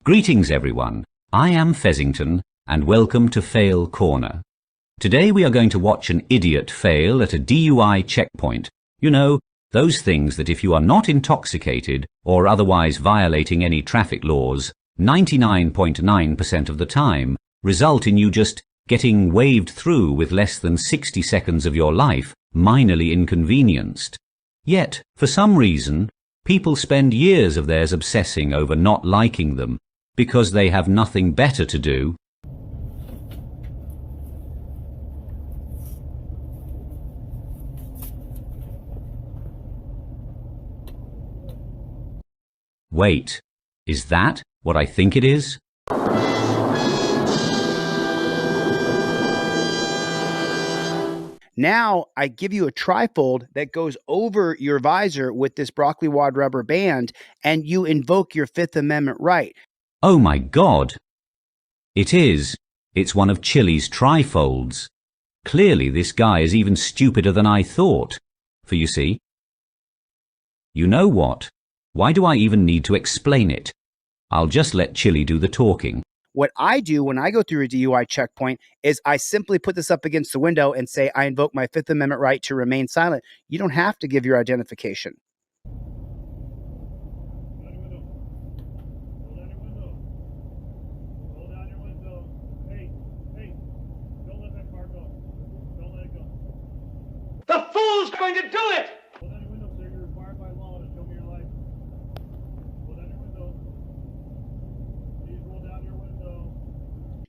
Greetings everyone, I am Fezzington and welcome to Fail Corner. Today we are going to watch an idiot fail at a DUI checkpoint. You know, those things that if you are not intoxicated or otherwise violating any traffic laws, 99.9% of the time result in you just getting waved through with less than 60 seconds of your life minorly inconvenienced. Yet, for some reason, people spend years of theirs obsessing over not liking them because they have nothing better to do. Wait, is that what I think it is? Now I give you a trifold that goes over your visor with this broccoli wad rubber band, and you invoke your Fifth Amendment right. Oh my God! It is. It's one of Chili's trifolds. Clearly this guy is even stupider than I thought. For you see, you know what? Why do I even need to explain it? I'll just let Chili do the talking. What I do when I go through a DUI checkpoint is I simply put this up against the window and say, I invoke my Fifth Amendment right to remain silent. You don't have to give your identification. The fool's going to do it! Roll down your window, sir. You're required by law to show me your license. Roll down your window. Please roll down your window.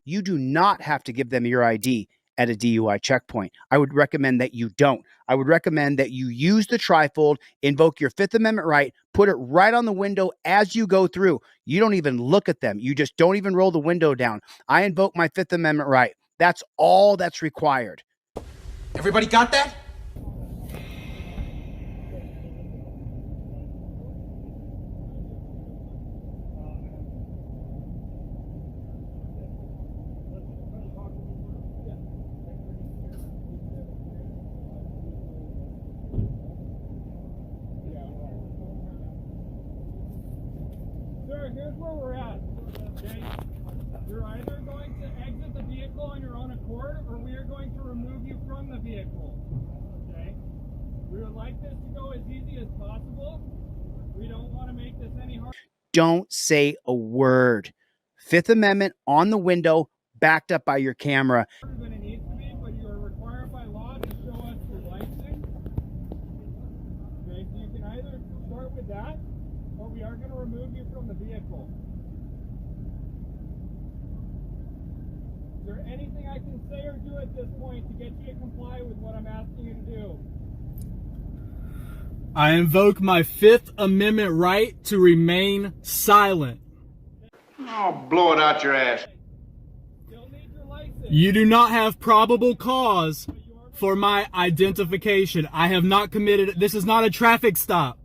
You do not have to give them your ID at a DUI checkpoint. I would recommend that you don't. I would recommend that you use the trifold, invoke your Fifth Amendment right, put it right on the window as you go through. You don't even look at them. You just don't even roll the window down. I invoke my Fifth Amendment right. That's all that's required. Everybody got that? Sir, here's where we're at. Okay? You're either going to exit the vehicle on your own accord, or we are going to remove you from the vehicle. Okay? We would like this to go as easy as possible. We don't want to make this any harder. Don't say a word. Fifth Amendment on the window, backed up by your camera. Than it needs to be, but you are required by law to show us your license. Okay, so you can either start with that, or we are going to remove you from the vehicle. Is there anything I can say or do at this point to get you to comply with what I'm asking you to do? I invoke my Fifth Amendment right to remain silent. Oh, blow it out your ass. Still need your license. You do not have probable cause for my identification. I have not committed. This is not a traffic stop.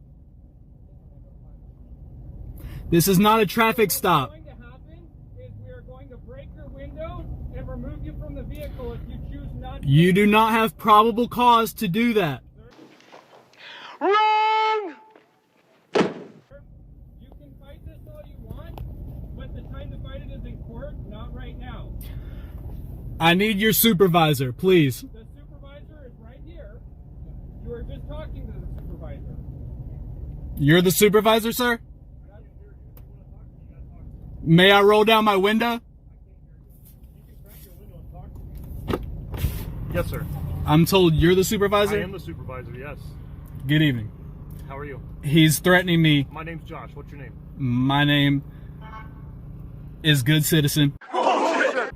This is not a traffic stop. What's going to happen is we are going to break your window and remove you from the vehicle if you choose not to. You do not have probable cause to do that. Wrong! You can fight this all you want, but the time to fight it is in court, not right now. I need your supervisor, please. The supervisor is right here. You were just talking to the supervisor. You're the supervisor, sir? May I roll down my window? Yes, sir. I'm told you're the I supervisor? am the supervisor, yes. Good evening. How are you? He's threatening me. My name's Josh. What's your name? My name is Good Citizen.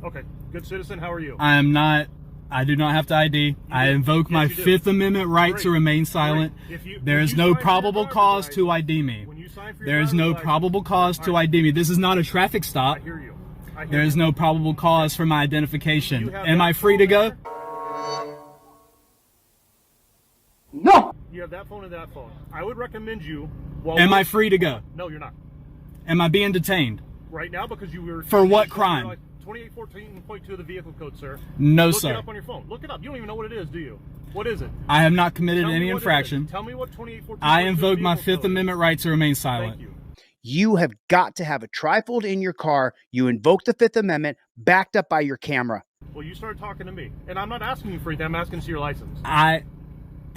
Okay. Good citizen, how are you? I do not have to ID. I invoke my you do. Fifth Amendment right Great. to remain silent. Great. There is no probable cause to ID me. When you sign for your There is no driver's license- probable cause to ID me. This is not a traffic stop. I hear you. I hear There is you. no probable cause for my identification. You have Am that I free to phone go? No! You have that phone and that phone. I would recommend you... Am I free to go? No, you're not. Am I being detained? Right now, because you were... For what crime? 2814.2 of the vehicle code, sir. No, Look sir. it up on your phone. Look it up. You don't even know what it is, do you? What is it? I have not committed Tell me any what it is. infraction. Tell me what 2814.2 I of the invoke my vehicle Fifth code is. Amendment right to remain silent. Thank you. You have got to have a trifold in your car. You invoke the Fifth Amendment backed up by your camera. Well, you started talking to me, and I'm not asking you for anything. I'm asking to see your license. I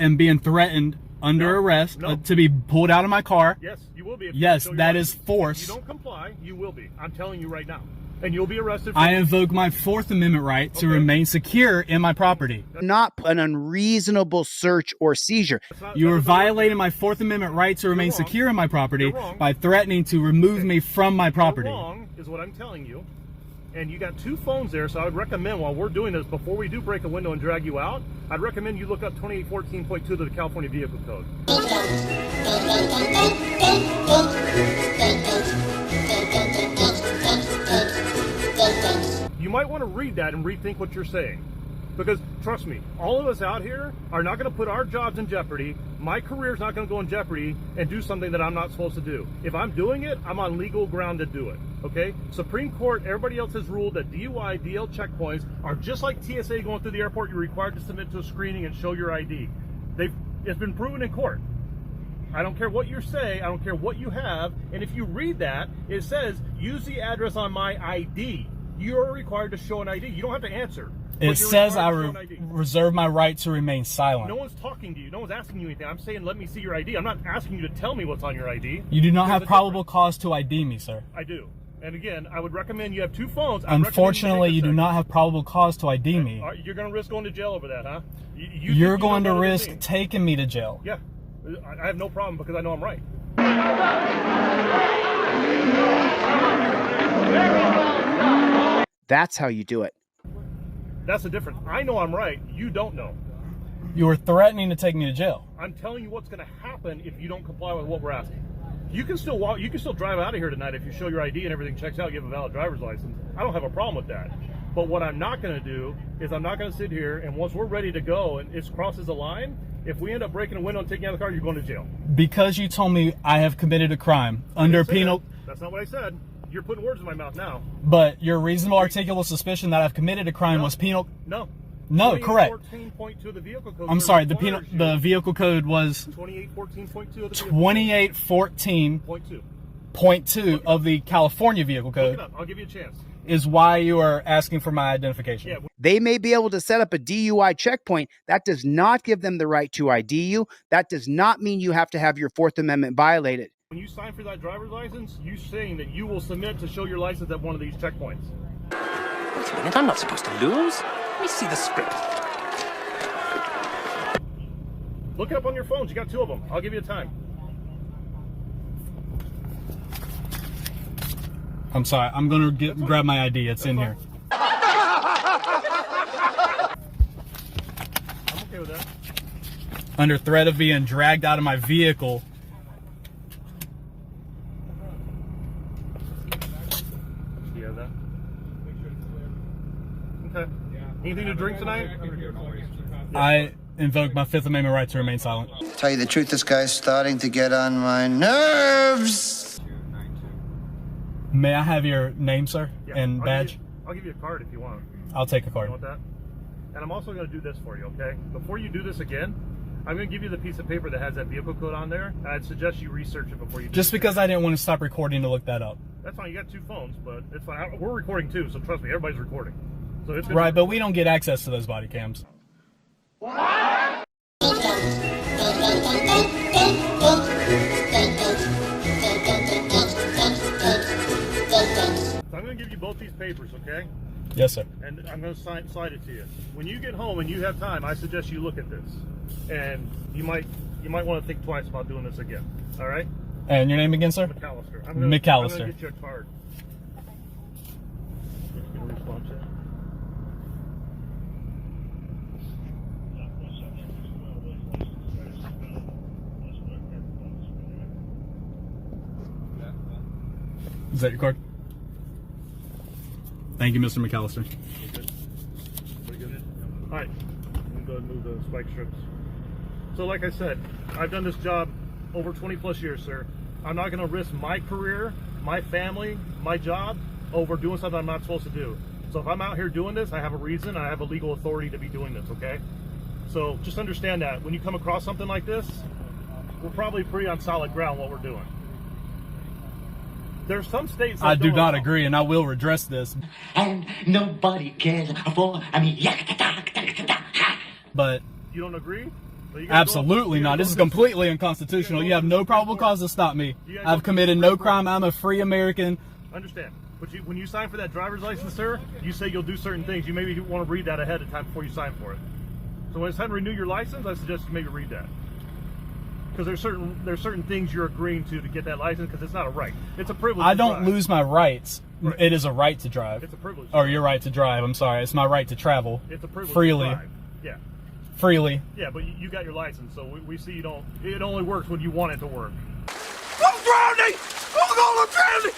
am being threatened under arrest to be pulled out of my car. Yes, you will be. If Yes, you that is force. If you don't comply, you will be. I'm telling you right now. And you'll be arrested. I invoke my Fourth Amendment right to remain secure in my property. Not an unreasonable search or seizure. You are violating my Fourth Amendment right to remain secure in my property by threatening to remove me from my property. You're wrong is what I'm telling you. And you got 2 phones there, so I would recommend while we're doing this, before we do break a window and drag you out, I'd recommend you look up 2814.2 of the California Vehicle Code. You might want to read that and rethink what you're saying. Because, trust me, all of us out here are not going to put our jobs in jeopardy. My career's not going to go in jeopardy and do something that I'm not supposed to do. If I'm doing it, I'm on legal ground to do it, okay? Supreme Court, everybody else has ruled that DUI, DL checkpoints are just like TSA going through the airport. You're required to submit to a screening and show your ID. It's been proven in court. I don't care what you say, I don't care what you have, and if you read that, it says, use the address on my ID. You're required to show an ID. You don't have to answer. It says I reserve my right to remain silent. No one's talking to you. No one's asking you anything. I'm saying let me see your ID. I'm not asking you to tell me what's on your ID. You do not have probable cause to ID me, sir. I do. And again, I would recommend you have 2 phones. Unfortunately, you do not have probable cause to ID me. You're going to risk going to jail over that, huh? You're going to risk taking me to jail. Yeah. I have no problem because I know I'm right. That's how you do it. That's the difference. I know I'm right. You don't know. You were threatening to take me to jail. I'm telling you what's going to happen if you don't comply with what we're asking. You can still walk. You can still drive out of here tonight if you show your ID and everything checks out. You have a valid driver's license. I don't have a problem with that. But what I'm not going to do is I'm not going to sit here and once we're ready to go and it crosses the line, if we end up breaking a window and taking out the car, you're going to jail. Because you told me I have committed a crime under penal. That's not what I said. You're putting words in my mouth now. But your reasonable articulable suspicion that I've committed a crime was penal. No. No, correct. 2814.2 of the vehicle code. I'm sorry. The vehicle code was 2814.2 of the 2814.2 of the California Vehicle Code. Look it up. I'll give you a chance. Is why you are asking for my identification. Yeah. They may be able to set up a DUI checkpoint. That does not give them the right to ID you. That does not mean you have to have your Fourth Amendment violated. When you sign for that driver's license, you're saying that you will submit to show your license at one of these checkpoints. Wait a minute, I'm not supposed to lose. Let me see the script. Look it up on your phones. You got 2 of them. I'll give you a time. I'm sorry. I'm going to grab my ID. It's in here. I'm okay with that. Under threat of being dragged out of my vehicle. Do you have that? Okay. Anything to drink tonight? I invoke my Fifth Amendment right to remain silent. Tell you the truth, this guy's starting to get on my nerves. May I have your name, sir, and badge? I'll give you a card if you want. I'll take a card. You want that? And I'm also going to do this for you, okay? Before you do this again, I'm going to give you the piece of paper that has that vehicle code on there. I'd suggest you research it before you do it. Just because I didn't want to stop recording to look that up. That's fine. You got 2 phones, but it's fine. We're recording too, so trust me, everybody's recording. So it's right, but we don't get access to those body cams. What? So I'm going to give you both these papers, okay? Yes, sir. And I'm going to slide it to you. When you get home and you have time, I suggest you look at this. And you might want to think twice about doing this again. All right? And your name again, sir? McAllister. McAllister. I'm going to get you a card. Is that your card? Thank you, Mr. McAllister. All right, I'm going to go ahead and move the spike strips. So like I said, I've done this job over 20 plus years, sir. I'm not going to risk my career, my family, my job over doing something I'm not supposed to do. So if I'm out here doing this, I have a reason, I have a legal authority to be doing this, okay? So just understand that when you come across something like this, we're probably pretty on solid ground what we're doing. There's some states that I do don't not allow. agree, and I will redress this. And nobody cares for, But You don't agree? Well, you gotta absolutely go- not. This is completely unconstitutional. You have no probable cause to stop me. I've committed no crime. I'm a free American. Understand. But when you sign for that driver's license, sir, you say you'll do certain things. You maybe want to read that ahead of time before you sign for it. So when it's time to renew your license, I suggest you maybe read that. Because there's certain things you're agreeing to get that license, because it's not a right. It's a privilege. I to don't drive. lose my rights. Right. It is a right to drive. It's a privilege. Or your right to drive. I'm sorry. It's my right to travel. It's a privilege freely. to drive. Yeah. Freely. Yeah, but you got your license, so we see you don't. It only works when you want it to work. I'm drowning! I'm drowning!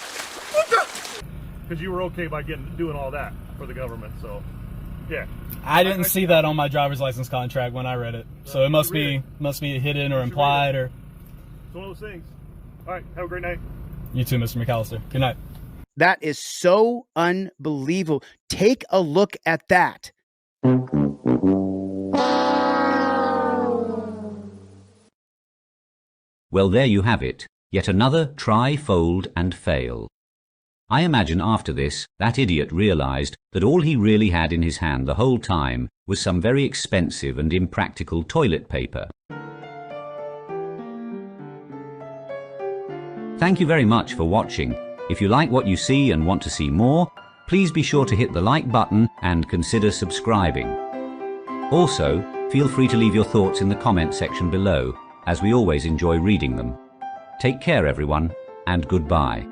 What the? Because you were okay by doing all that for the government, so yeah. I didn't see that on my driver's license contract when I read it, so it must be hidden or implied or. It's one of those things. All right, have a great night. You too, Mr. McAllister. Good night. That is so unbelievable. Take a look at that. Well, there you have it. Yet another try, fold, and fail. I imagine after this, that idiot realized that all he really had in his hand the whole time was some very expensive and impractical toilet paper. Thank you very much for watching. If you like what you see and want to see more, please be sure to hit the like button and consider subscribing. Also, feel free to leave your thoughts in the comment section below, as we always enjoy reading them. Take care, everyone, and goodbye.